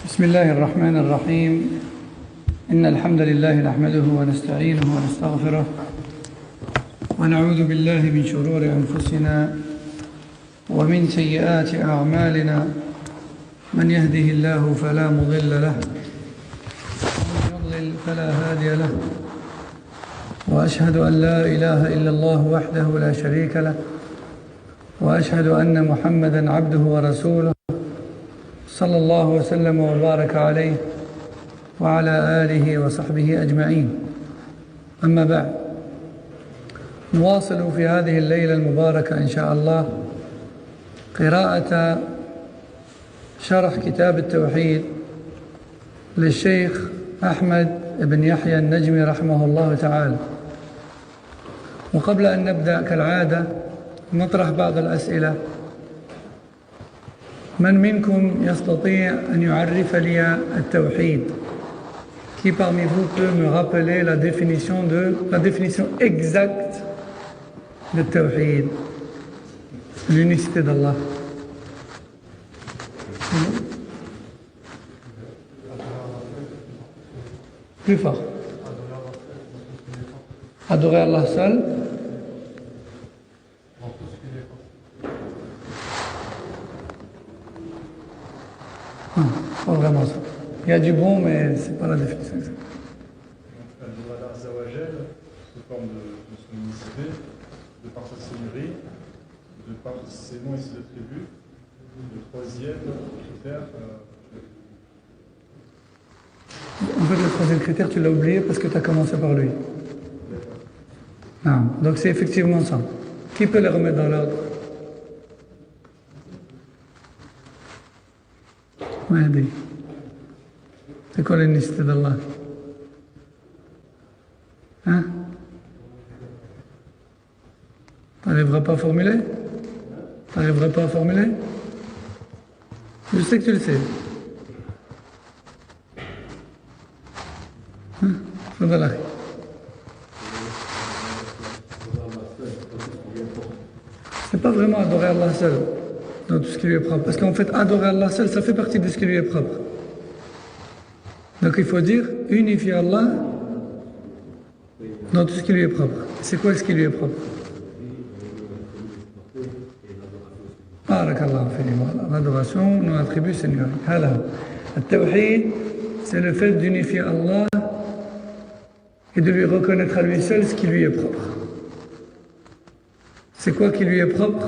بسم الله الرحمن الرحيم إن الحمد لله نحمده ونستعينه ونستغفره ونعوذ بالله من شرور أنفسنا ومن سيئات أعمالنا من يهده الله فلا مضل له ومن يضلل فلا هادي له وأشهد أن لا إله إلا الله وحده لا شريك له وأشهد أن محمدًا عبده ورسوله صلى الله وسلم وبارك عليه وعلى آله وصحبه أجمعين. أما بعد، نواصل في هذه الليلة المباركة إن شاء الله قراءة شرح كتاب التوحيد للشيخ أحمد بن يحيى النجمي رحمه الله تعالى. وقبل أن نبدأ كالعادة نطرح بعض الأسئلة. من منكم يستطيع أن يعرف لي التوحيد؟ Qui parmi vous peut me rappeler la définition exacte de Tawhid, l'unicité d'Allah? Plus fort. Adorer Allah seul. Pas vraiment ça. Il y a du bon, mais c'est pas la définition exacte. Allah Azzawajal, sous forme de son unicité, de par sa seigneurie, de par ses noms et ses attributs. Le troisième critère. En fait, le troisième critère, tu l'as oublié parce que tu as commencé par lui. Non. Donc c'est effectivement ça. Qui peut les remettre dans l'ordre? Mahdi. C'est quoi l'unicité d'Allah? Hein? T'arriveras pas à formuler? T'arriveras pas à formuler? Je sais que tu le sais. Hein? Fadala. C'est pas vraiment adorer Allah seul dans tout ce qui lui est propre. Parce qu'en fait, adorer Allah seul, ça fait partie de ce qui lui est propre. Donc il faut dire unifier Allah dans tout ce qui lui est propre. C'est quoi ce qui lui est propre? Barakallahu fihi. L'adoration, nos attributs, Seigneur. Le tawhid, c'est le fait d'unifier Allah et de lui reconnaître à lui seul ce qui lui est propre. C'est quoi qui lui est propre?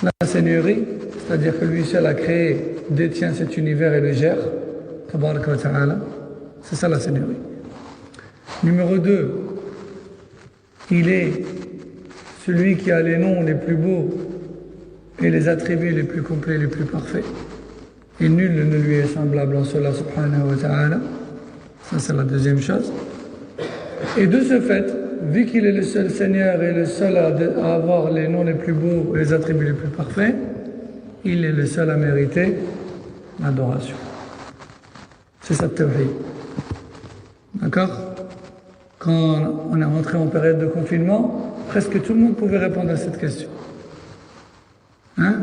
La seigneurie, c'est-à-dire que lui seul a créé, détient cet univers et le gère. Tabaraka wa ta'ala. C'est ça la seigneurie. Numéro 2, il est celui qui a les noms les plus beaux et les attributs les plus complets, les plus parfaits. Et nul ne lui est semblable en cela, subhanahu wa ta'ala. Ça, c'est la deuxième chose. Et de ce fait, vu qu'il est le seul Seigneur et le seul à avoir les noms les plus beaux et les attributs les plus parfaits, il est le seul à mériter l'adoration. C'est ça le tawhid. D'accord? Quand on est rentré en période de confinement, presque tout le monde pouvait répondre à cette question. Hein?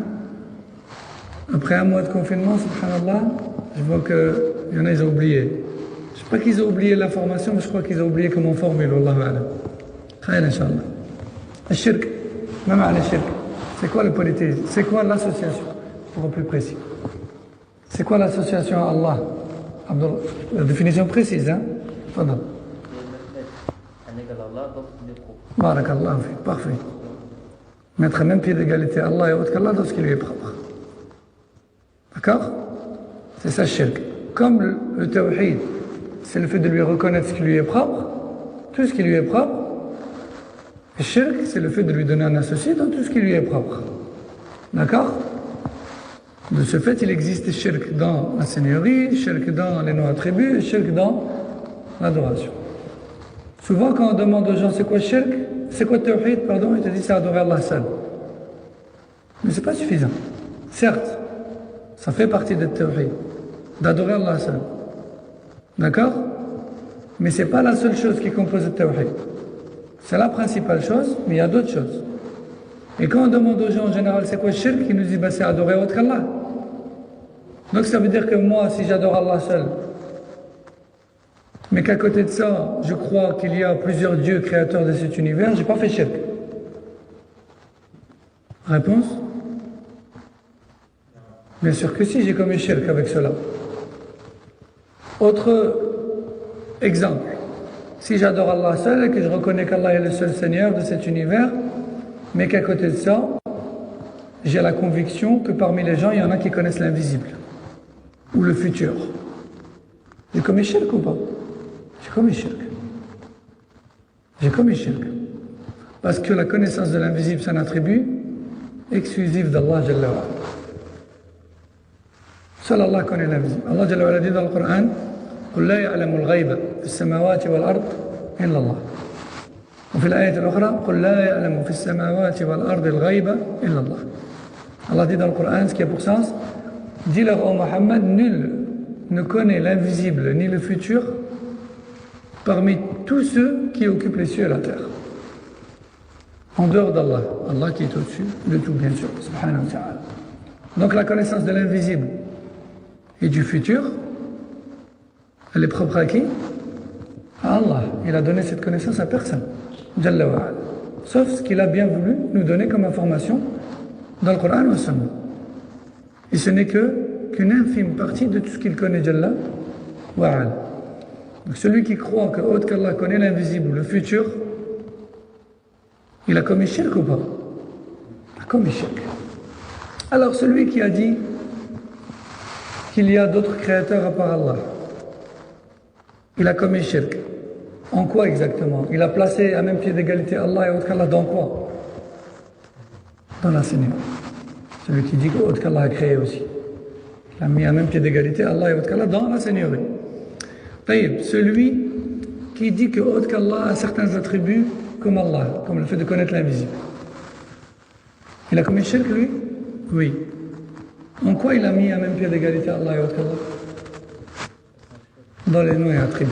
Après un mois de confinement, subhanallah, je vois qu'il y en a, ils ont oublié. Je ne sais pas qu'ils ont oublié l'information, mais je crois qu'ils ont oublié comment formuler, wallahu a'lam. Khayr, inshallah. Al-shirk, même al-shirk. C'est quoi le polythéisme? C'est quoi l'association? Pour être plus précis. C'est quoi l'association à Allah? La définition précise, hein? Fadal. Barakallah, parfait. Mettre même pied d'égalité à Allah et autre qu'Allah dans ce qui lui est propre. D'accord? C'est ça, shirk. Comme le tawhid, c'est le fait de lui reconnaître ce qui lui est propre, tout ce qui lui est propre. Et shirk, c'est le fait de lui donner un associé dans tout ce qui lui est propre. D'accord? De ce fait, il existe shirk dans la seigneurie, shirk dans les noms-attributs, et shirk dans l'adoration. Souvent, quand on demande aux gens c'est quoi shirk, c'est quoi tawhid, pardon, ils te disent c'est adorer Allah seul. Mais c'est pas suffisant. Certes, ça fait partie de tawhid, d'adorer Allah seul. D'accord? Mais c'est pas la seule chose qui compose le tawhid. C'est la principale chose, mais il y a d'autres choses. Et quand on demande aux gens en général c'est quoi le shirk, ils nous disent c'est adorer autre qu'Allah. Donc ça veut dire que moi, si j'adore Allah seul, mais qu'à côté de ça, je crois qu'il y a plusieurs dieux créateurs de cet univers, j'ai pas fait shirk. Réponse? Bien sûr que si, j'ai commis shirk avec cela. Autre exemple. Si j'adore Allah seul et que je reconnais qu'Allah est le seul Seigneur de cet univers, mais qu'à côté de ça, j'ai la conviction que parmi les gens, il y en a qui connaissent l'invisible ou le futur. J'ai commis shirk ou pas? J'ai commis shirk. J'ai commis shirk. Parce que la connaissance de l'invisible, c'est un attribut exclusif d'Allah Jalla wa ala. Seul Allah connaît l'invisible. Allah Jalla wa ala dit dans le Coran, قل لا يعلم الغيب في السماوات والأرض إلا الله. وفي الآية الأخرى قل لا يعلم في السماوات والأرض الغيب إلا الله. Allah dit dans le Coran, ce qui a pour sens, dis-leur ô Mohammed, nul ne connaît l'invisible ni le futur parmi tous ceux qui occupent les cieux et la terre. En dehors d'Allah, Allah qui est au-dessus de tout, bien sûr, subhanahu wa ta'ala. Donc la connaissance de l'invisible et du futur, elle est propre à qui? À Allah. Il a donné cette connaissance à personne. Jalla wa ala. Sauf ce qu'il a bien voulu nous donner comme information dans le Coran ou Sunna. Et ce n'est qu'une infime partie de tout ce qu'il connaît, Jalla wa ala. Donc celui qui croit que autre qu'Allah connaît l'invisible ou le futur, il a commis shirk ou pas? Il a commis shirk. Alors celui qui a dit qu'il y a d'autres créateurs à part Allah, il a commis shirk. En quoi exactement? Il a placé à même pied d'égalité Allah et autre qu'Allah dans quoi? Dans la Seigneurie. Celui qui dit qu'autre qu'Allah a créé aussi. Il a mis à même pied d'égalité Allah et autre qu'Allah dans la Seigneurie. Taïb, celui qui dit que autre qu'Allah a certains attributs comme Allah, comme le fait de connaître l'invisible. Il a commis shirk lui? Oui. En quoi il a mis à même pied d'égalité Allah et autre qu'Allah? Dans les noms et attributs.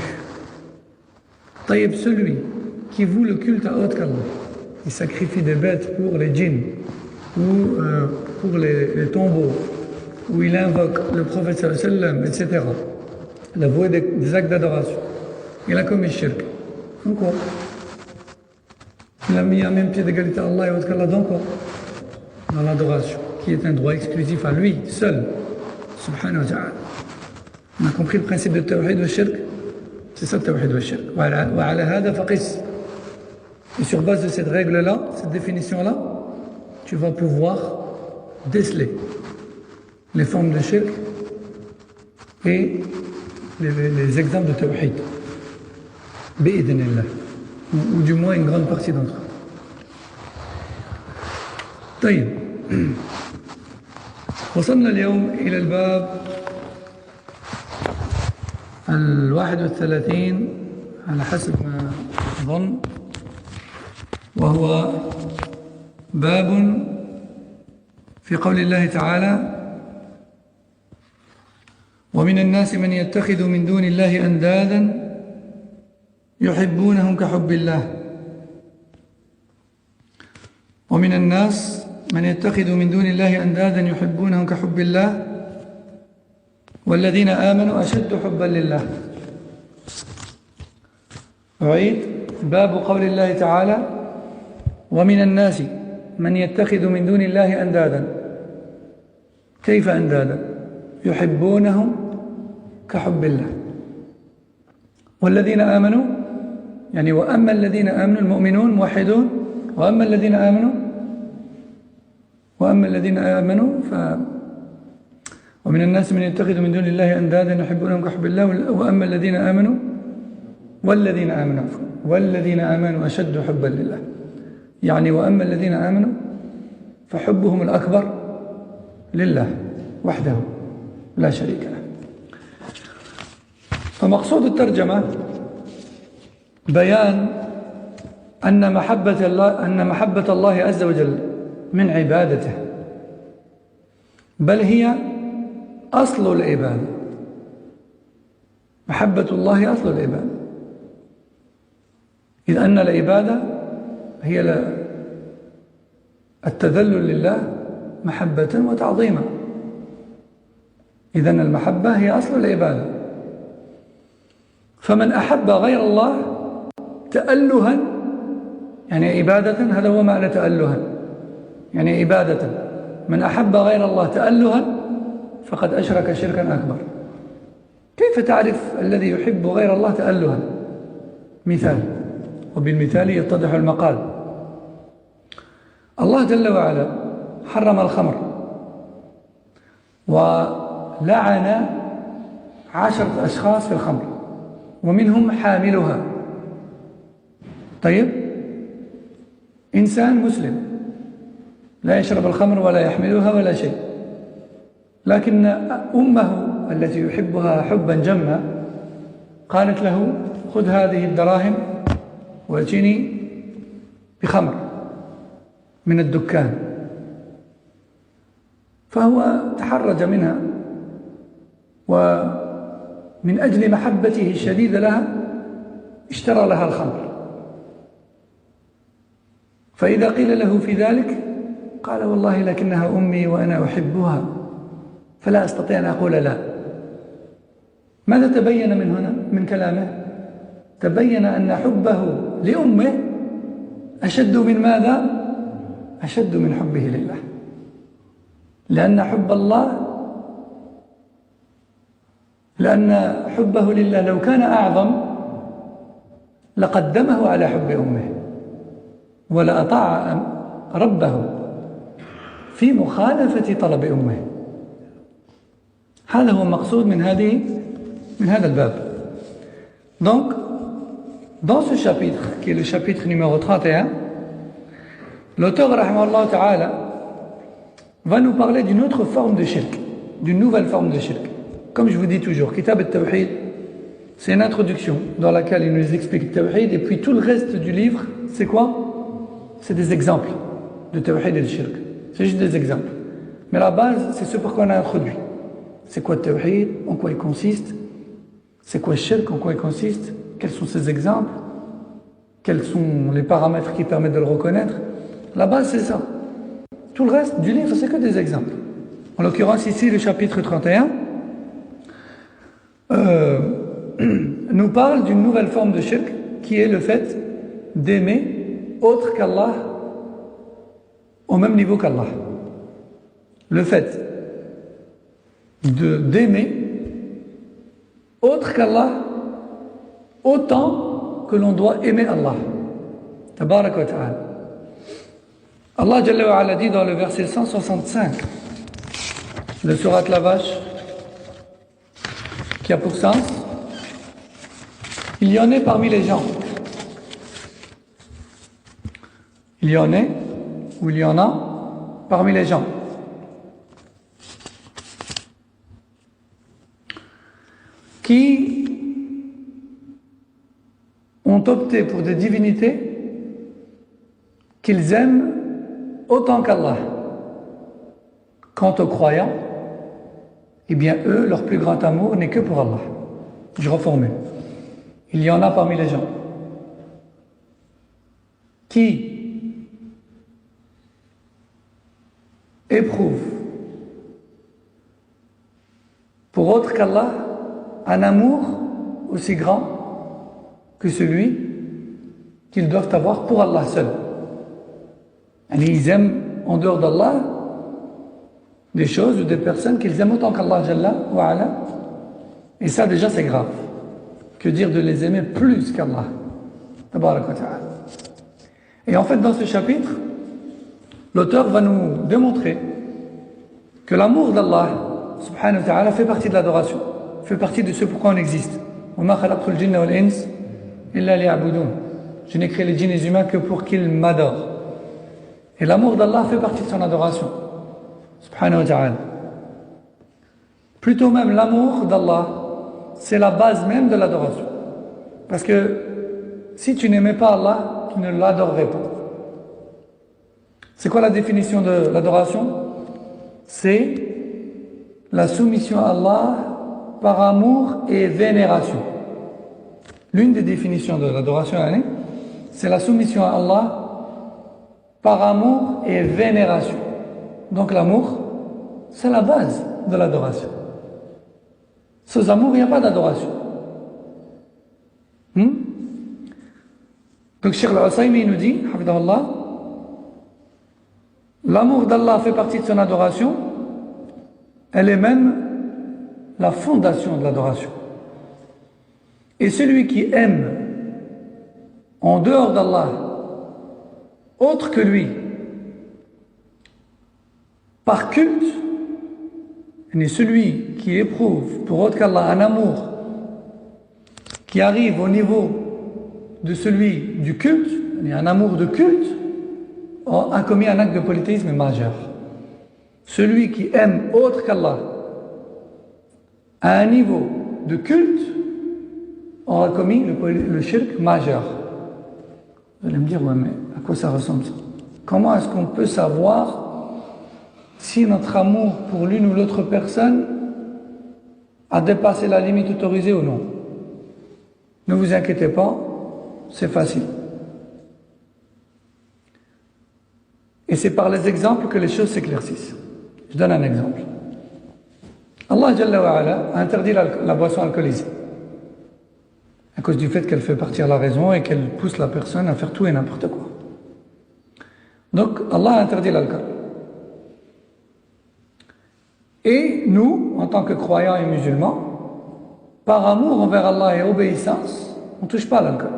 Taïb, celui qui voue le culte à autre qu'Allah, il sacrifie des bêtes pour les djinns ou pour les tombeaux, où il invoque le prophète sallam, etc. Il a voué des actes d'adoration. Il a commis shirk. En quoi? Il a mis à même pied d'égalité Allah et autre qu'Allah dans quoi? Dans l'adoration, qui est un droit exclusif à lui, seul. Subhanahu wa ta'ala. On a compris le principe de tawhid wa shirk? C'est ça le tawhid wa shirk. Wa ala hada faqis. Et sur base de cette règle-là, cette définition-là, tu vas pouvoir déceler les formes de shirk et les exemples de tawhid. Bi'idnillah. Ou du moins une grande partie d'entre eux. طيب وصلنا اليوم إلى الباب 31 على حسب ما أظن، وهو باب في قول الله تعالى: ومن الناس من يتخذ من دون الله أندادا يحبونهم كحب الله. ومن الناس من يتخذ من دون الله أندادا يحبونهم كحب الله والذين آمنوا أشد حبا لله. أعيد: باب قول الله تعالى: ومن الناس من يتخذ من دون الله أندادا. كيف أندادا؟ يحبونهم كحب الله. والذين آمنوا يعني وأما الذين آمنوا المؤمنون موحدون، وأما الذين آمنوا ومن الناس من يتخذ من دون الله أندادا يحبونهم كحب الله وأما الذين آمنوا والذين آمنوا أشد حبا لله. يعني وأما الذين آمنوا فحبهم الأكبر لله وحده لا شريك له. فمقصود الترجمة بيان أن محبة الله عز وجل من عبادته، بل هي أصل العبادة. محبة الله أصل العبادة، إذ أن العبادة هي التذلل لله محبة وتعظيما. إذن المحبة هي أصل العبادة. فمن أحب غير الله تألها، يعني عبادة، هذا هو معنى تألها، يعني عبادة. من أحب غير الله تألها فقد أشرك شركا أكبر. كيف تعرف الذي يحب غير الله تألها؟ مثال، وبالمثال يتضح المقال. الله جل وعلا حرم الخمر ولعن 10 أشخاص في الخمر ومنهم حاملها. طيب، إنسان مسلم لا يشرب الخمر ولا يحملها ولا شيء، لكن أمه التي يحبها حبا جما قالت له خذ هذه الدراهم واتني بخمر من الدكان، فهو تحرج منها، ومن أجل محبته الشديدة لها اشترى لها الخمر. فإذا قيل له في ذلك قال والله لكنها أمي وأنا أحبها فلا أستطيع أن أقول لا. ماذا تبين من هنا من كلامه؟ تبين أن حبه لأمه أشد من ماذا؟ أشد من حبه لله، لأن حبه لله لو كان أعظم لقدمه على حب أمه ولأطاع ربه في مخالفة طلب أمه. هذا هو المقصود من هذا الباب. Donc, dans ce chapitre, qui est le chapitre numéro 31, l'auteur, rahimahullah ta'ala, va nous parler d'une autre forme de shirk, d'une nouvelle forme de shirk. Comme je vous dis toujours, Kitab al-Tawhid, c'est une introduction dans laquelle il nous explique le Tawhid, et puis tout le reste du livre, c'est quoi? C'est des exemples de Tawhid et de shirk. C'est juste des exemples. Mais la base, c'est ce pour quoi on a introduit. C'est quoi le Tawhid? En quoi il consiste? C'est quoi le shirk? En quoi il consiste? Quels sont ses exemples? Quels sont les paramètres qui permettent de le reconnaître? La base, c'est ça. Tout le reste du livre, c'est que des exemples. En l'occurrence, ici, le chapitre 31 nous parle d'une nouvelle forme de shirk qui est le fait d'aimer autre qu'Allah au même niveau qu'Allah. Le fait d'aimer autre qu'Allah autant que l'on doit aimer Allah. Tabarak wa ta'ala. Allah Jalla wa Ala dit dans le verset 165 de Surat la Vache, qui a pour sens: il y en est parmi les gens. Il y en est, ou il y en a, parmi les gens. Qui ont opté pour des divinités qu'ils aiment autant qu'Allah. Quant aux croyants, eh bien eux, leur plus grand amour n'est que pour Allah. Je reformule. Il y en a parmi les gens qui éprouvent pour autre qu'Allah un amour aussi grand que celui qu'ils doivent avoir pour Allah seul. Et ils aiment en dehors d'Allah des choses ou des personnes qu'ils aiment autant qu'Allah Jalla wa Ala. Et ça déjà c'est grave. Que dire de les aimer plus qu'Allah. Tabarak wa ta'ala. Et en fait dans ce chapitre, l'auteur va nous démontrer que l'amour d'Allah subhanahu wa ta'ala fait partie de l'adoration, fait partie de ce pourquoi on existe. وَمَا خَلَقْتُ الْجِنَّ وَالْإِنسَ إِلَّا لِيَعْبُدُونَ. Je n'ai créé les djinns et les humains que pour qu'ils m'adorent. Et l'amour d'Allah fait partie de son adoration subhanahu wa ta'ala. Plutôt même l'amour d'Allah, c'est la base même de l'adoration. Parce que si tu n'aimais pas Allah, tu ne l'adorerais pas. C'est quoi la définition de l'adoration? C'est la soumission à Allah par amour et vénération. L'une des définitions de l'adoration, c'est la soumission à Allah par amour et vénération. Donc l'amour, c'est la base de l'adoration. Sans amour, il n'y a pas d'adoration. Donc Cheikh Al-Usaymi nous dit, hafidahullah, l'amour d'Allah fait partie de son adoration, elle est même la fondation de l'adoration. Et celui qui aime en dehors d'Allah, autre que lui, par culte, et celui qui éprouve pour autre qu'Allah un amour qui arrive au niveau de celui du culte, un amour de culte, a commis un acte de polythéisme majeur. Celui qui aime autre qu'Allah à un niveau de culte aura commis le shirk majeur. Vous allez me dire, ouais, mais à quoi ça ressemble ça? Comment est-ce qu'on peut savoir si notre amour pour l'une ou l'autre personne a dépassé la limite autorisée ou non? Ne vous inquiétez pas, c'est facile. Et c'est par les exemples que les choses s'éclaircissent. Je donne un exemple. Allah Jalla wa Ala a interdit la boisson alcoolisée à cause du fait qu'elle fait partir la raison et qu'elle pousse la personne à faire tout et n'importe quoi. Donc Allah a interdit l'alcool. Et nous, en tant que croyants et musulmans, par amour envers Allah et obéissance, on ne touche pas à l'alcool.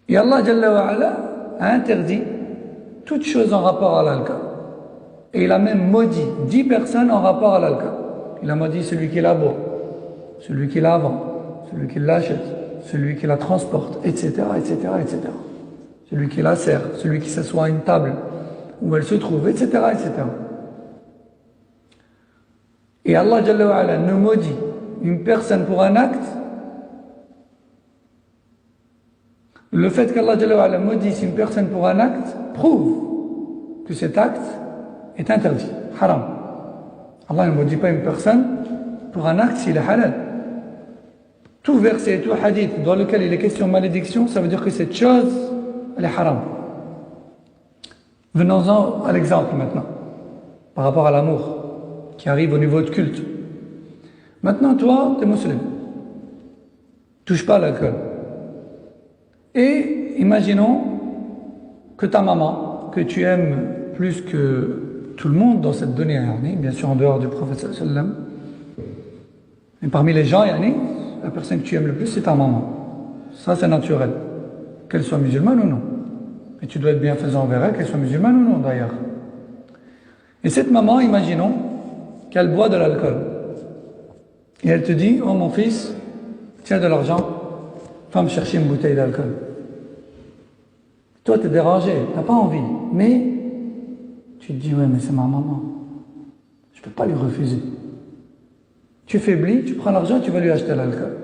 Et Allah Jalla wa Ala a interdit toute chose en rapport à l'alcool. Et il a même maudit 10 personnes en rapport à l'alcool. Il a maudit celui qui la boit, celui qui la vend, celui qui l'achète, celui qui la transporte, etc., etc., etc. Celui qui la sert, celui qui s'assoit à une table où elle se trouve, etc., etc. Et Allah Jalla wa Ala ne maudit une personne pour un acte. Le fait qu'Allah Jalla wa Ala maudisse une personne pour un acte prouve que cet acte est interdit, haram. Allah ne maudit pas une personne pour un acte s'il est halal. Tout verset, tout hadith dans lequel il est question de malédiction, ça veut dire que cette chose, elle est haram. Venons-en à l'exemple maintenant, par rapport à l'amour qui arrive au niveau de culte. Maintenant, toi, tu es musulman. Touche pas à l'alcool. Et imaginons que ta maman, que tu aimes plus que tout le monde dans cette donnée, bien sûr en dehors du prophète sallallahu alayhi wa sallam, et parmi les gens, la personne que tu aimes le plus, c'est ta maman. Ça, c'est naturel. Qu'elle soit musulmane ou non. Et tu dois être bienfaisant envers elle, qu'elle soit musulmane ou non, d'ailleurs. Et cette maman, imaginons qu'elle boit de l'alcool. Et elle te dit, oh mon fils, tiens de l'argent, va me chercher une bouteille d'alcool. Toi, tu es dérangé, tu n'as pas envie. Mais tu te dis, ouais, mais c'est ma maman. Je ne peux pas lui refuser. Tu faiblis, tu prends l'argent, tu vas lui acheter l'alcool.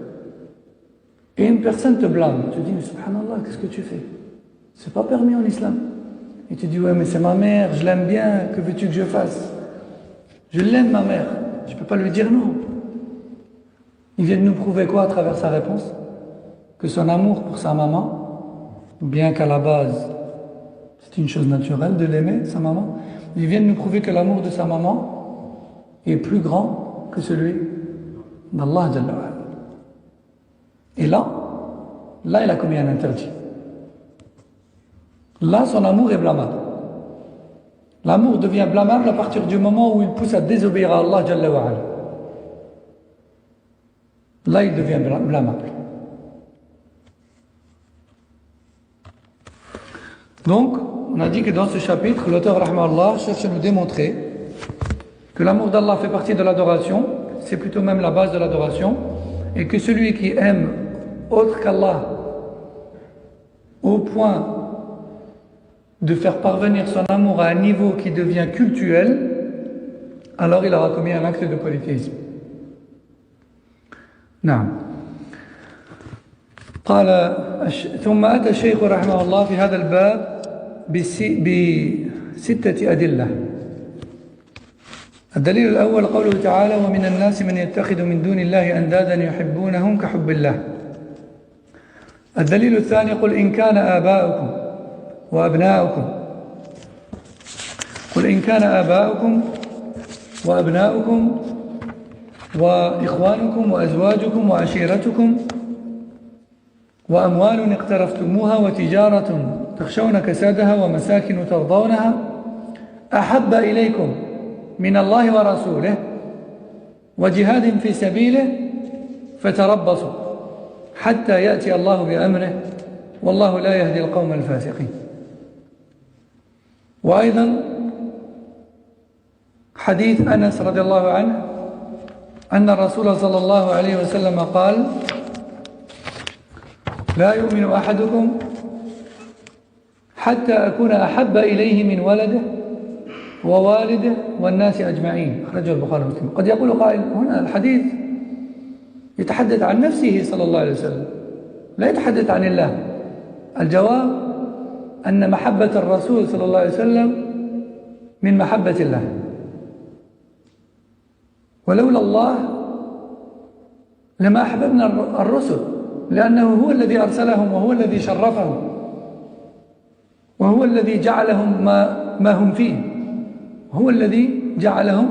Et une personne te blâme. Tu te dis, mais subhanallah, qu'est-ce que tu fais? C'est pas permis en islam. Et tu dis, ouais, mais c'est ma mère, je l'aime bien, que veux-tu que je fasse? Je l'aime, ma mère. Je ne peux pas lui dire non. Il vient de nous prouver quoi à travers sa réponse? Que son amour pour sa maman, bien qu'à la base, c'est une chose naturelle de l'aimer, sa maman, il vient de nous prouver que l'amour de sa maman est plus grand que celui d'Allah Jalla wa Ala. Et là, il a commis un interdit. Là, son amour est blâmable. L'amour devient blâmable à partir du moment où il pousse à désobéir à Allah Jalla wa Ala. Là, il devient blâmable. Donc, on a dit que dans ce chapitre, l'auteur rahmahullah cherche à nous démontrer que l'amour d'Allah fait partie de l'adoration, c'est plutôt même la base de l'adoration, et que celui qui aime autre qu'Allah au point de faire parvenir son amour à un niveau qui devient cultuel, alors il aura commis un acte de polythéisme. نعم. قال ثم أتى الشيخ رحمه الله في هذا الباب بستة أدلة. الدليل الأول قوله تعالى ومن الناس من يتخذ من دون الله أندادا يحبونهم كحب الله. الدليل الثاني قل إن كان آباؤكم وأبناؤكم قل إن كان آباؤكم وأبناؤكم وإخوانكم وأزواجكم وعشيرتكم وأموال اقترفتموها وتجارة تخشون كسادها ومساكن ترضونها أحب إليكم من الله ورسوله وجهاد في سبيله فتربصوا حتى يأتي الله بأمره والله لا يهدي القوم الفاسقين. وأيضا حديث أنس رضي الله عنه أن الرسول صلى الله عليه وسلم قال: لا يؤمن أحدكم حتى أكون أحب إليه من ولده ووالده والناس أجمعين. أخرجه البخاري ومسلم. قد يقول قائل: هنا الحديث يتحدث عن نفسه صلى الله عليه وسلم، لا يتحدث عن الله. الجواب أن محبة الرسول صلى الله عليه وسلم من محبة الله، ولولا الله لما أحببنا الرسل، لأنه هو الذي أرسلهم وهو الذي شرفهم وهو الذي جعلهم ما هم فيه، هو الذي جعلهم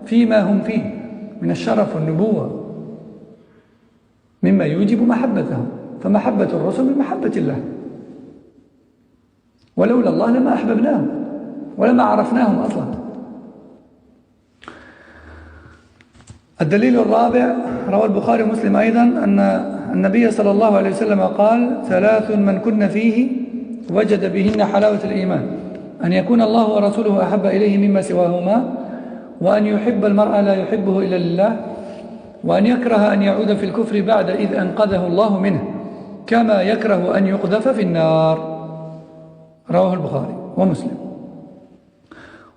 فيما هم فيه من الشرف والنبوة مما يوجب محبتهم. فمحبة الرسل من محبة الله، ولولا الله لما أحببناهم ولما عرفناهم أصلا. الدليل الرابع روى البخاري ومسلم أيضا أن النبي صلى الله عليه وسلم قال: 3 من كن فيه وجد بهن حلاوة الإيمان: أن يكون الله ورسوله أحب إليه مما سواهما، وأن يحب المرء لا يحبه إلا لله، وأن يكره أن يعود في الكفر بعد إذ أنقذه الله منه، كما يكره أن يقذف في النار. رواه البخاري ومسلم.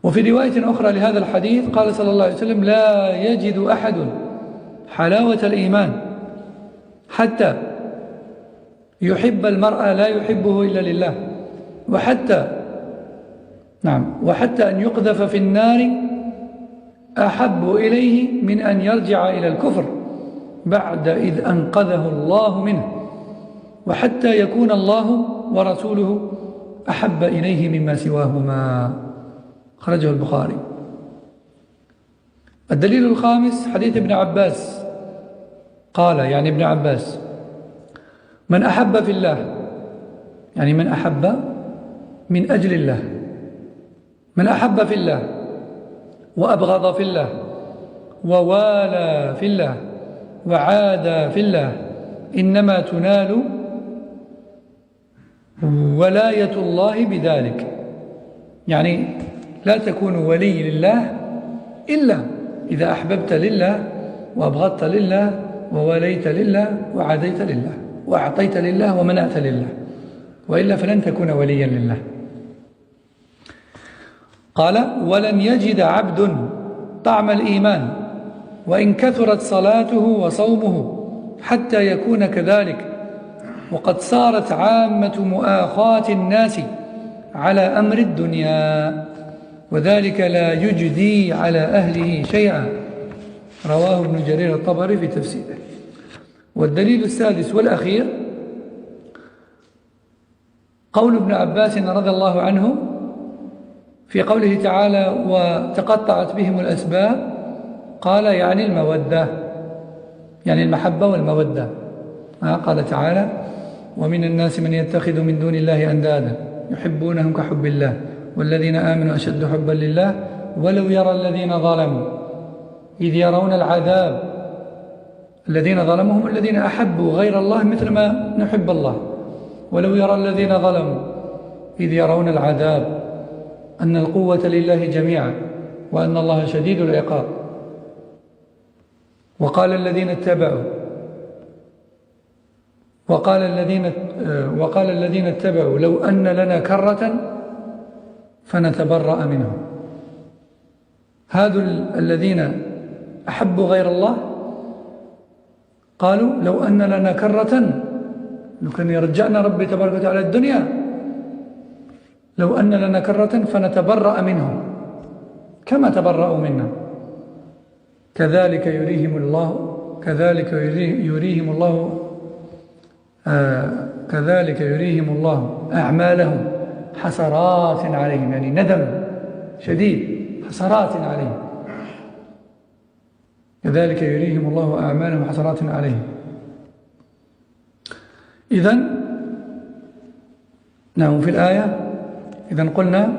وفي رواية أخرى لهذا الحديث قال صلى الله عليه وسلم: لا يجد أحد حلاوة الإيمان حتى يحب المرء لا يحبه إلا لله، وحتى أن يقذف في النار أحب إليه من أن يرجع إلى الكفر بعد إذ أنقذه الله منه، وحتى يكون الله ورسوله أحب إليه مما سواهما. خرجه البخاري. الدليل الخامس حديث ابن عباس قال، يعني ابن عباس: من أحب في الله، يعني من أحب من أجل الله، من أحب في الله وأبغض في الله ووالى في الله وعادى في الله إنما تنال ولاية الله بذلك. يعني لا تكون ولي لله إلا إذا أحببت لله وأبغضت لله ووليت لله وعاديت لله وأعطيت لله ومنعت لله، وإلا فلن تكون وليا لله. قال: ولن يجد عبد طعم الإيمان وإن كثرت صلاته وصومه حتى يكون كذلك، وقد صارت عامة مؤاخاة الناس على أمر الدنيا، وذلك لا يجدي على أهله شيئا. رواه ابن جرير الطبري في تفسيره. والدليل السادس والأخير قول ابن عباس رضي الله عنه في قوله تعالى: وتقطعت بهم الأسباب. قال: يعني المودة، يعني المحبة والمودة. قال تعالى: ومن الناس من يتخذ من دون الله أندادا يحبونهم كحب الله والذين آمنوا أشد حبا لله ولو يرى الذين ظلموا إذ يرون العذاب. الذين ظلموا هم الذين أحبوا غير الله مثل ما نحب الله. ولو يرى الذين ظلموا إذ يرون العذاب أن القوة لله جميعا وأن الله شديد العقاب. وقال الذين اتبعوا لو أن لنا كرة فنتبرأ منهم. هذو الذين أحبوا غير الله قالوا: لو أن لنا كرة، لو كان يرجعنا ربي تبارك وتعالى الدنيا، لو أن لنا كرة فنتبرأ منهم كما تبرأوا منا. كذلك يريهم الله أعمالهم حسرات عليهم، يعني ندم شديد، حسرات عليهم. كذلك يريهم الله أعمالهم حسرات عليهم. إذن نعم في الآية إذن قلنا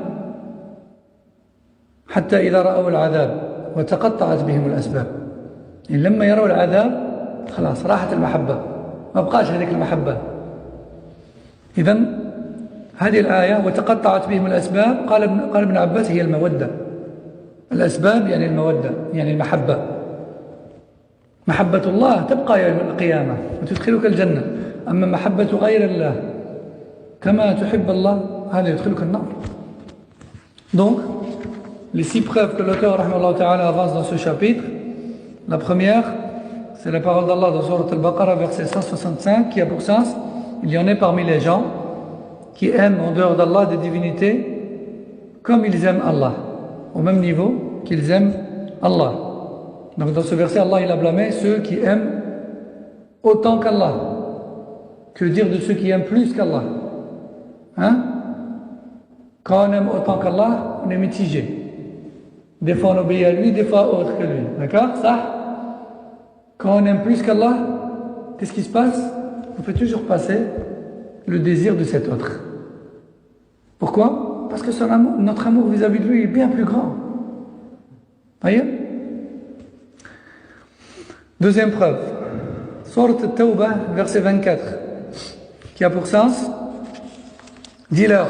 حتى إذا رأوا العذاب وتقطعت بهم الأسباب، يعني لما يروا العذاب خلاص راحت المحبة، ما بقاش هذيك المحبة. إذن هذه الآية وتقطعت بهم الأسباب قال ابن عباس هي المودة. الأسباب يعني المودة، يعني المحبة. محبة الله تبقى يوم القيامة وتدخلك الجنة، أما محبة غير الله كما تحب الله هذا يدخلك النار. Donc, les 6 preuves que l'auteur rahimahullah ta'ala avance dans ce chapitre, la première, c'est la parole d'Allah dans Surat al-Baqarah, verset 165, qui a pour sens, il y en a parmi les gens qui aiment en dehors d'Allah des divinités comme ils aiment Allah, au même niveau qu'ils aiment Allah. Donc dans ce verset, Allah il a blâmé ceux qui aiment autant qu'Allah. Que dire de ceux qui aiment plus qu'Allah? Hein? Quand on aime autant qu'Allah, on est mitigé. Des fois on obéit à lui, des fois autre que lui. D'accord? Ça? Quand on aime plus qu'Allah, qu'est-ce qui se passe? On fait toujours passer le désir de cet autre. Pourquoi? Parce que notre amour vis-à-vis de lui est bien plus grand. Voyez? Deuxième preuve. Sourate At-Tawbah, verset 24, qui a pour sens, dis-leur,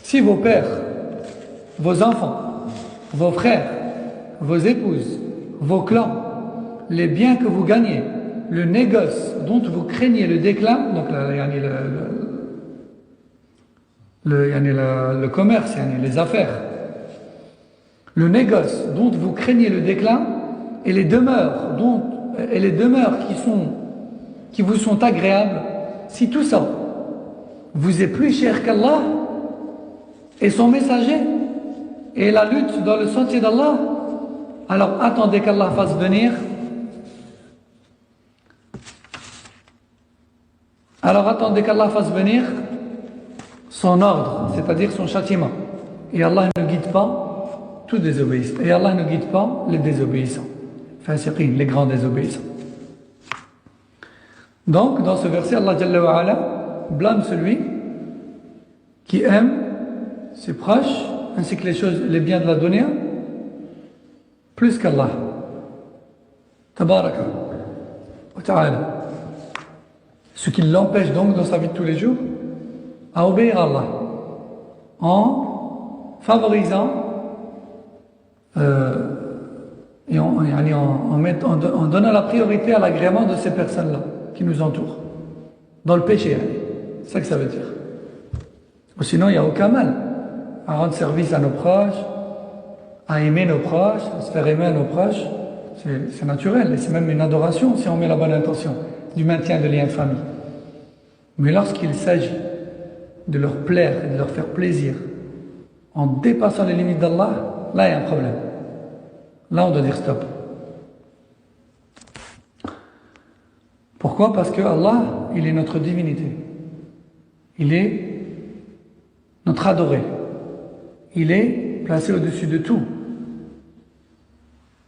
si vos pères, vos enfants, vos frères, vos épouses, vos clans, les biens que vous gagnez, le négoce dont vous craignez le déclin, donc le commerce, les affaires, le négoce dont vous craignez le déclin et les demeures qui vous sont agréables, si tout ça vous est plus cher qu'Allah et son messager et la lutte dans le sentier d'Allah, alors attendez qu'Allah fasse venir son ordre, c'est-à-dire son châtiment. Et Allah ne guide pas tout désobéissant. Et Allah ne guide pas les désobéissants. Fasiqin, les grands désobéissants. Donc, dans ce verset, Allah Jalla wa Ala blâme celui qui aime ses proches, ainsi que les biens de la dunya, plus qu'Allah. Tabaraka wa ta'ala. Ce qui l'empêche donc dans sa vie de tous les jours à obéir à Allah en favorisant et en donnant la priorité à l'agrément de ces personnes-là qui nous entourent dans le péché. C'est ça que ça veut dire. Ou sinon il n'y a aucun mal à rendre service à nos proches, à aimer nos proches, à se faire aimer à nos proches. C'est naturel et c'est même une adoration si on met la bonne intention du maintien de liens de famille. Mais lorsqu'il s'agit de leur plaire et de leur faire plaisir en dépassant les limites d'Allah, là il y a un problème. Là on doit dire stop. Pourquoi? Parce que Allah, il est notre divinité. Il est notre adoré. Il est placé au-dessus de tout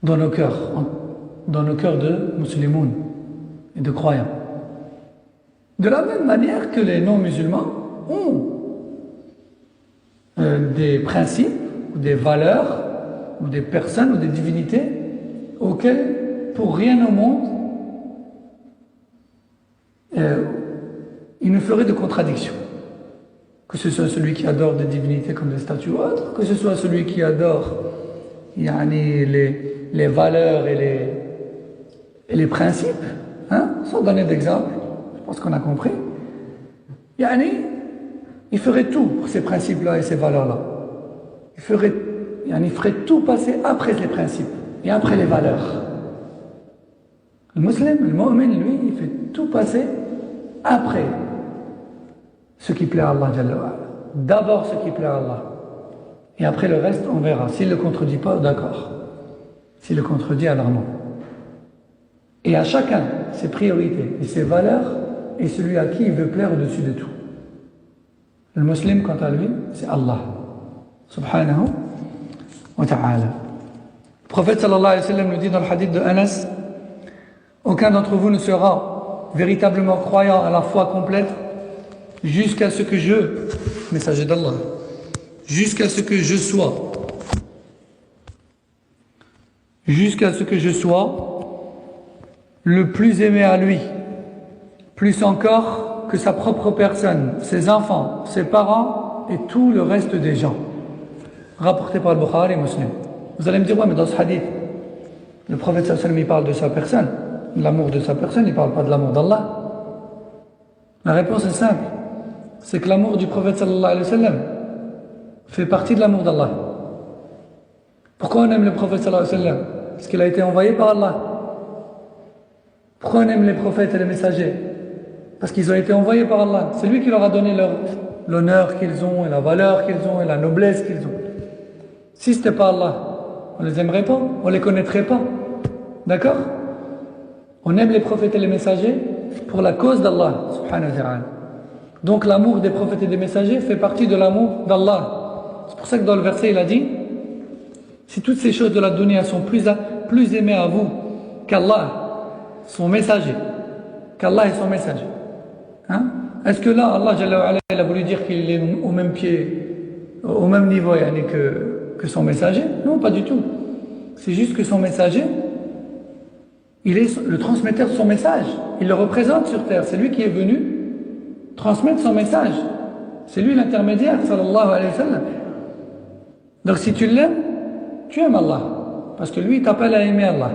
dans nos cœurs de musulmans et de croyants. De la même manière que les non-musulmans ont des principes, ou des valeurs, ou des personnes, ou des divinités auxquelles, pour rien au monde, il ne ferait de contradiction. Que ce soit celui qui adore des divinités comme des statues ou autres, que ce soit celui qui adore les valeurs et les principes, sans donner d'exemple, je pense qu'on a compris. Il ferait tout pour ces principes-là et ces valeurs-là. Il ferait tout passer après les principes et après les valeurs. Le musulman, le mu'min, lui, il fait tout passer après ce qui plaît à Allah Jalla wa Ala. D'abord ce qui plaît à Allah. Et après le reste, on verra. S'il ne le contredit pas, d'accord. S'il le contredit, alors non. Et à chacun, ses priorités et ses valeurs, et celui à qui il veut plaire au-dessus de tout. Le musulman, quant à lui, c'est Allah. Subhanahu wa ta'ala. Le prophète sallallahu alayhi wa sallam nous dit dans le hadith de Anas, aucun d'entre vous ne sera véritablement croyant à la foi complète jusqu'à ce que messager d'Allah, jusqu'à ce que je sois le plus aimé à lui, plus encore que sa propre personne, ses enfants, ses parents et tout le reste des gens. Rapporté par le Bukhari et Muslim. Vous allez me dire, ouais, mais dans ce hadith, le prophète sallallahu alayhi wa sallam, il parle de sa personne, de l'amour de sa personne, il ne parle pas de l'amour d'Allah. La réponse est simple, c'est que l'amour du prophète sallallahu alayhi wa sallam fait partie de l'amour d'Allah. Pourquoi on aime le prophète sallallahu alayhi wa sallam? Parce qu'il a été envoyé par Allah. Pourquoi on aime les prophètes et les messagers? Parce qu'ils ont été envoyés par Allah. C'est lui qui leur a donné l'honneur qu'ils ont, et la valeur qu'ils ont, et la noblesse qu'ils ont. Si ce n'était pas Allah, on ne les aimerait pas, on ne les connaîtrait pas. D'accord? On aime les prophètes et les messagers pour la cause d'Allah, subhanahu wa ta'ala. Donc l'amour des prophètes et des messagers fait partie de l'amour d'Allah. C'est pour ça que dans le verset, il a dit, si toutes ces choses de la dunya sont plus aimées à vous qu'Allah, son messager, qu'Allah est son messager. Hein? Est-ce que là, Allah Jalla wa Ala, il a voulu dire qu'il est au même pied, au même niveau que son messager? Non, pas du tout. C'est juste que son messager, il est le transmetteur de son message. Il le représente sur terre. C'est lui qui est venu transmettre son message. C'est lui l'intermédiaire, sallallahu alayhi wa sallam. Donc si tu l'aimes, tu aimes Allah. Parce que lui, il t'appelle à aimer Allah.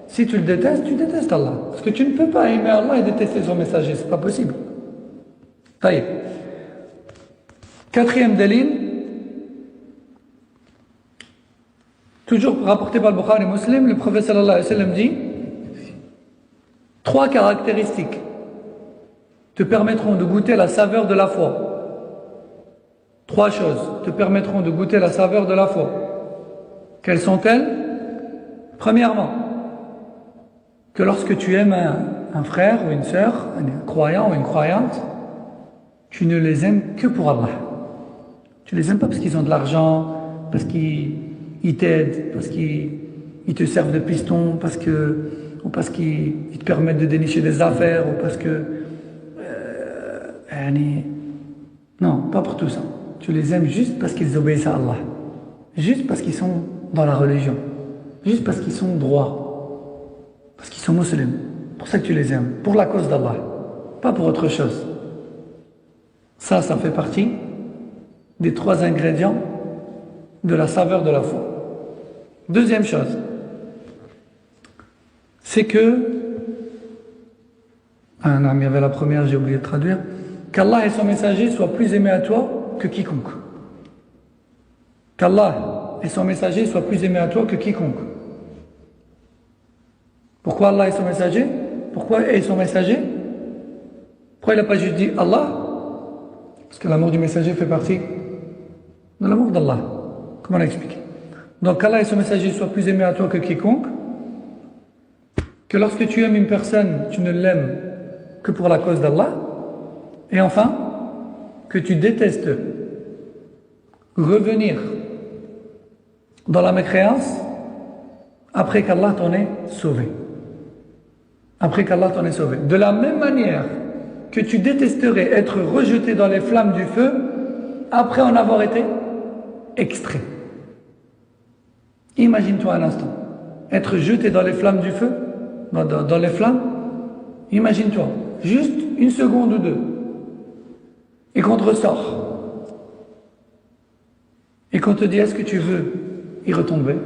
Si tu le détestes, tu détestes Allah. Parce que tu ne peux pas aimer Allah et détester son messager. C'est pas possible. Taïb. Quatrième dalil, toujours rapporté par le Bukhari et Muslim, le prophète sallallahu alayhi wa sallam dit 3 caractéristiques te permettront de goûter la saveur de la foi. 3 choses te permettront de goûter la saveur de la foi. Quelles sont-elles? Premièrement, que lorsque tu aimes un frère ou une sœur, un croyant ou une croyante, tu ne les aimes que pour Allah. Tu les aimes pas parce qu'ils ont de l'argent, parce qu'ils t'aident, parce qu'ils te servent de piston, ou parce qu'ils te permettent de dénicher des affaires, ou parce que... non, pas pour tout ça. Tu les aimes juste parce qu'ils obéissent à Allah. Juste parce qu'ils sont dans la religion. Juste parce qu'ils sont droits. Parce qu'ils sont musulmans. Pour ça que tu les aimes. Pour la cause d'Allah. Pas pour autre chose. Ça fait partie des 3 ingrédients de la saveur de la foi. Deuxième chose, c'est que, il y avait la première, j'ai oublié de traduire, qu'Allah et son messager soient plus aimés à toi que quiconque. Qu'Allah et son messager soient plus aimés à toi que quiconque. Pourquoi Allah est son messager? Pourquoi est son messager? Pourquoi il n'a pas juste dit Allah? Parce que l'amour du messager fait partie de l'amour d'Allah. Comme on a expliqué. Donc qu'Allah et son messager soient plus aimés à toi que quiconque. Que lorsque tu aimes une personne, tu ne l'aimes que pour la cause d'Allah. Et enfin, que tu détestes revenir dans la mécréance après qu'Allah t'en ait sauvé. Après qu'Allah t'en ait sauvé. De la même manière que tu détesterais être rejeté dans les flammes du feu après en avoir été extrait. Imagine-toi un instant, être jeté dans les flammes du feu, dans les flammes, imagine-toi, juste 1 seconde ou 2, et qu'on te ressort, et qu'on te dit, est-ce que tu veux y retomber?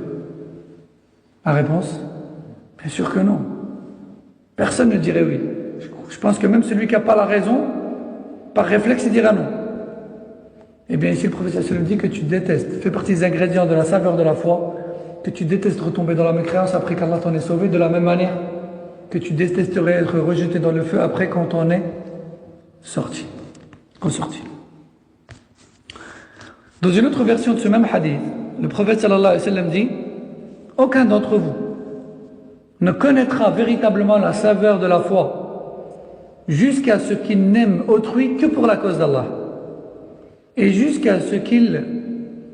La réponse, bien sûr que non. Personne ne dirait oui. Je pense que même celui qui n'a pas la raison, par réflexe, il dira non. Eh bien ici, le prophète sallallahu dit que tu détestes, fait partie des ingrédients de la saveur de la foi, que tu détestes retomber dans la mécréance après qu'Allah t'en ait sauvé, de la même manière que tu détesterais être rejeté dans le feu après qu'on t'en ait ressorti. Dans une autre version de ce même hadith, le prophète sallallahu alayhi wa sallam dit, aucun d'entre vous ne connaîtra véritablement la saveur de la foi jusqu'à ce qu'il n'aime autrui que pour la cause d'Allah et jusqu'à ce qu'il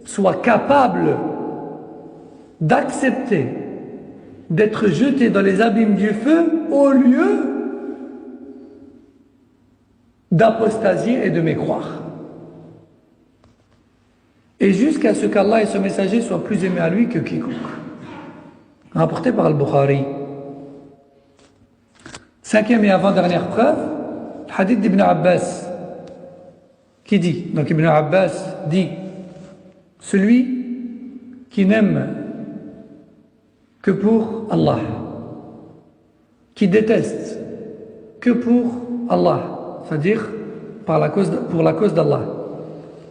soit capable d'accepter d'être jeté dans les abîmes du feu au lieu d'apostasier et de mécroire. Et jusqu'à ce qu'Allah et son messager soient plus aimés à lui que quiconque. Rapporté par Al-Bukhari. Cinquième et avant-dernière preuve, le hadith d'Ibn Abbas, qui dit, donc Ibn Abbas dit, celui qui n'aime que pour Allah, qui déteste que pour Allah, c'est-à-dire pour la cause d'Allah,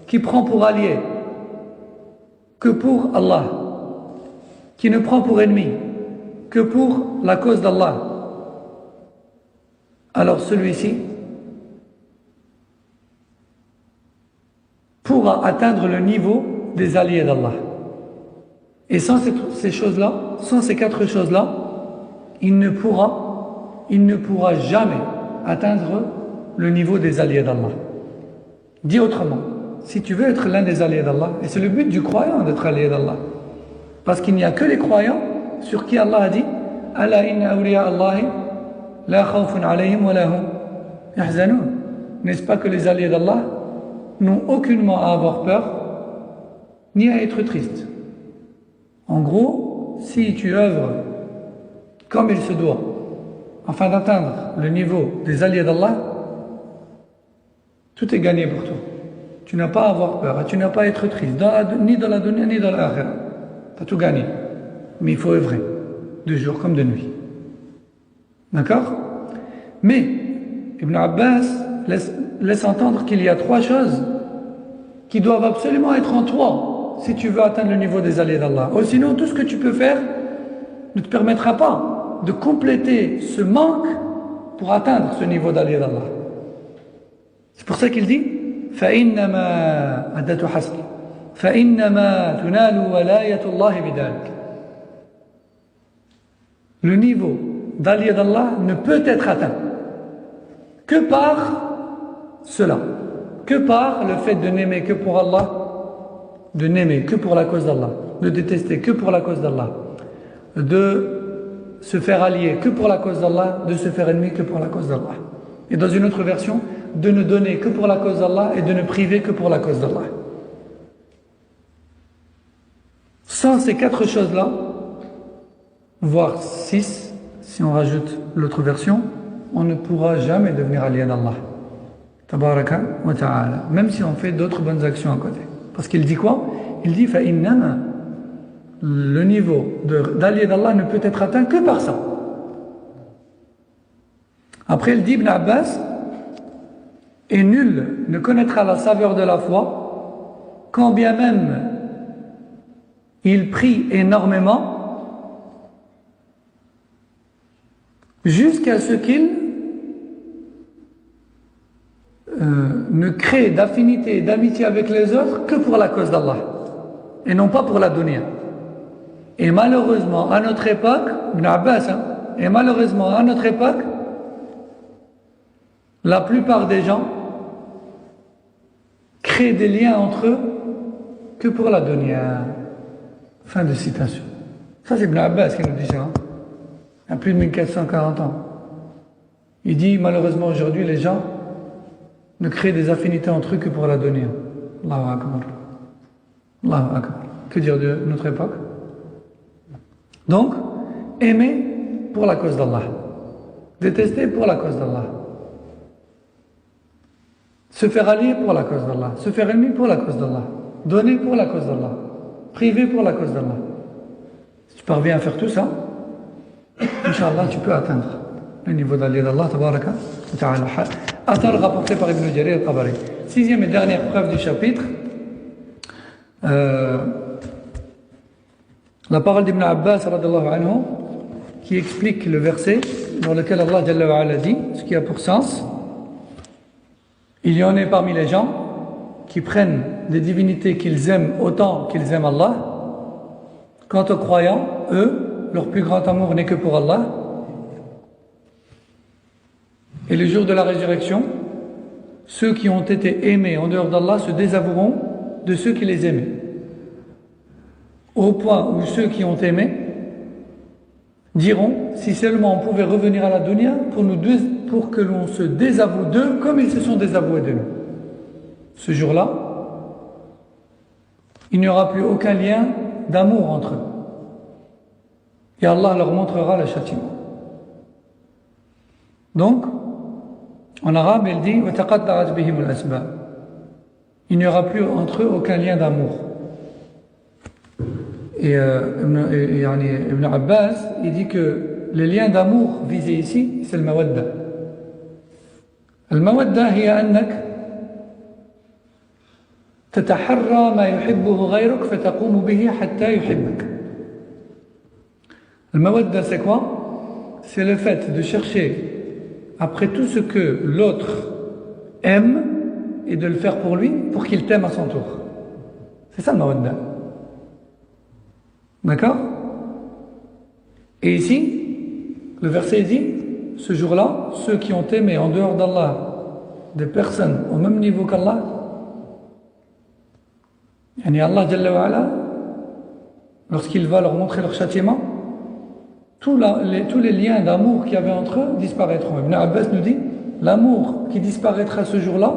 qui prend pour allié que pour Allah, qui ne prend pour ennemi que pour la cause d'Allah, alors celui-ci pourra atteindre le niveau des alliés d'Allah. Et sans ces choses-là, sans ces quatre choses-là, il ne pourra jamais atteindre le niveau des alliés d'Allah. Dit autrement, si tu veux être l'un des alliés d'Allah, et c'est le but du croyant d'être allié d'Allah, parce qu'il n'y a que les croyants sur qui Allah a dit « Ala inna awliya Allahi la khawfun alayhim wa lahum yahzanun » N'est-ce pas que les alliés d'Allah n'ont aucunement à avoir peur, ni à être tristes. En gros, si tu œuvres comme il se doit, afin d'atteindre le niveau des alliés d'Allah, tout est gagné pour toi. Tu n'as pas à avoir peur, tu n'as pas à être triste, ni dans la dunya, ni dans l'akhirah. Tu as tout gagné. Mais il faut œuvrer, de jour comme de nuit. D'accord? Mais, Ibn Abbas laisse entendre qu'il y a trois choses qui doivent absolument être en toi si tu veux atteindre le niveau des alliés d'Allah. Ou sinon, tout ce que tu peux faire ne te permettra pas de compléter ce manque pour atteindre ce niveau d'alliés d'Allah. C'est pour ça qu'il dit فَإِنَّمَا أَدَّتُ حَسْبِ فَإِنَّمَا تُنَالُ وَلَايَةُ اللَّهِ بِذَلِكَ. Le niveau d'allié d'Allah ne peut être atteint que par cela, que par le fait de n'aimer que pour Allah, de n'aimer que pour la cause d'Allah, de détester que pour la cause d'Allah, de se faire allier que pour la cause d'Allah, de se faire ennemi que pour la cause d'Allah. Et dans une autre version, de ne donner que pour la cause d'Allah et de ne priver que pour la cause d'Allah. Sans ces quatre choses-là, voire 6, si on rajoute l'autre version, on ne pourra jamais devenir allié d'Allah. Tabaraka wa ta'ala. Même si on fait d'autres bonnes actions à côté. Parce qu'il dit quoi? Il dit فَإِنَّمَا. Le niveau d'allié d'Allah ne peut être atteint que par ça. Après, il dit Ibn Abbas, et nul ne connaîtra la saveur de la foi, quand bien même il prie énormément, jusqu'à ce qu'il ne crée d'affinité et d'amitié avec les autres que pour la cause d'Allah, et non pas pour la dunya. Et malheureusement, à notre époque, Ibn Abbas, et malheureusement, à notre époque, la plupart des gens créent des liens entre eux que pour la dunya. Fin de citation. Ça, c'est Ibn Abbas qui nous dit ça. Il y a plus de 1440 ans. Il dit, malheureusement, aujourd'hui, les gens ne créent des affinités entre eux que pour la dunya. Allahu Akbar. Allahu Akbar. Que dire de notre époque? Donc, aimer pour la cause d'Allah. Détester pour la cause d'Allah. Se faire allier pour la cause d'Allah. Se faire ennemi pour la cause d'Allah. Donner pour la cause d'Allah. Priver pour la cause d'Allah. Si tu parviens à faire tout ça, Inch'Allah, tu peux atteindre le niveau d'allié d'Allah, tabaraka wa ta'ala. Athar rapporté par Ibn Jarir al-Tabari. Sixième et dernière preuve du chapitre. La parole d'Ibn Abbas radhiyallahu anhu qui explique le verset dans lequel Allah Jalla wa Ala dit, ce qui a pour sens: il y en a parmi les gens qui prennent des divinités qu'ils aiment autant qu'ils aiment Allah. Quant aux croyants, eux, leur plus grand amour n'est que pour Allah. Et le jour de la résurrection, ceux qui ont été aimés en dehors d'Allah se désavoueront de ceux qui les aimaient. au point où ceux qui ont aimé diront, si seulement on pouvait revenir à la dunya pour que l'on se désavoue d'eux comme ils se sont désavoués de nous. Ce jour-là, il n'y aura plus aucun lien d'amour entre eux. Et Allah leur montrera le châtiment. Donc, en arabe, il dit وَتَقَطَّعَتْ بِهِمُ الْأَسْبَابُ. Il n'y aura plus entre eux aucun lien d'amour. Et Ibn Abbas, il dit que le lien d'amour visé ici, c'est le mawadda. Le mawadda, هي أنك تتحرى ما يحبه غيرك فتقوم به حتى يحبك. Le mawadda, c'est quoi? C'est le fait de chercher après tout ce que l'autre aime et de le faire pour lui, pour qu'il t'aime à son tour. C'est ça le mawadda. D'accord? Et ici, le verset dit, ce jour-là, ceux qui ont aimé en dehors d'Allah des personnes au même niveau qu'Allah, yani Allah Jalla wa Ala, lorsqu'il va leur montrer leur châtiment, tous les liens d'amour qu'il y avait entre eux disparaîtront. Ibn Abbas nous dit, l'amour qui disparaîtra ce jour-là,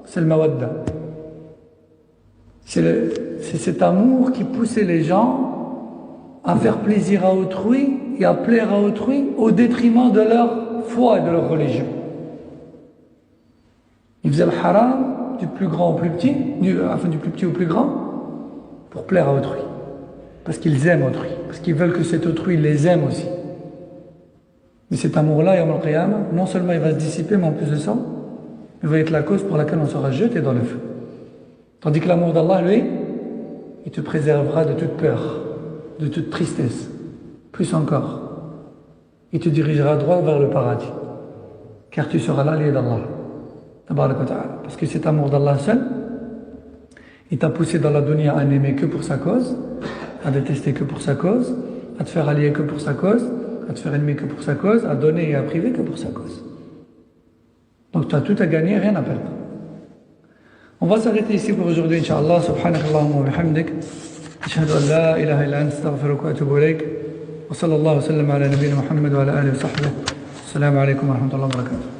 c'est le mawadda. C'est cet amour qui poussait les gens à faire plaisir à autrui et à plaire à autrui au détriment de leur foi et de leur religion. Ils faisaient le haram du plus grand au plus petit, du plus petit au plus grand, pour plaire à autrui. Parce qu'ils aiment autrui, parce qu'ils veulent que cet autrui les aime aussi. Mais cet amour-là, Yawm al-Qiyamah, non seulement il va se dissiper, mais en plus de ça, il va être la cause pour laquelle on sera jeté dans le feu. Tandis que l'amour d'Allah, lui, il te préservera de toute peur, de toute tristesse. Plus encore, il te dirigera droit vers le paradis. Car tu seras l'allié d'Allah. Parce que cet amour d'Allah seul, il t'a poussé dans la dunya à n'aimer que pour sa cause, à détester que pour sa cause, à te faire allier que pour sa cause, à te faire ennemi que pour sa cause, à donner et à priver que pour sa cause. Donc tu as tout à gagner, rien à perdre. On va s'arrêter ici pour aujourd'hui, Inch'Allah. Subhanakallahumma wa bihamdik. Ashhadu an la ilaha illa anta astaghfiruka wa atubu ilayk. Wa sallallahu wa sallam ala nabiyyina Muhammad wa ala alihi wa sahbihi. Assalamu alaikum wa rahmatullahi wa barakatuh.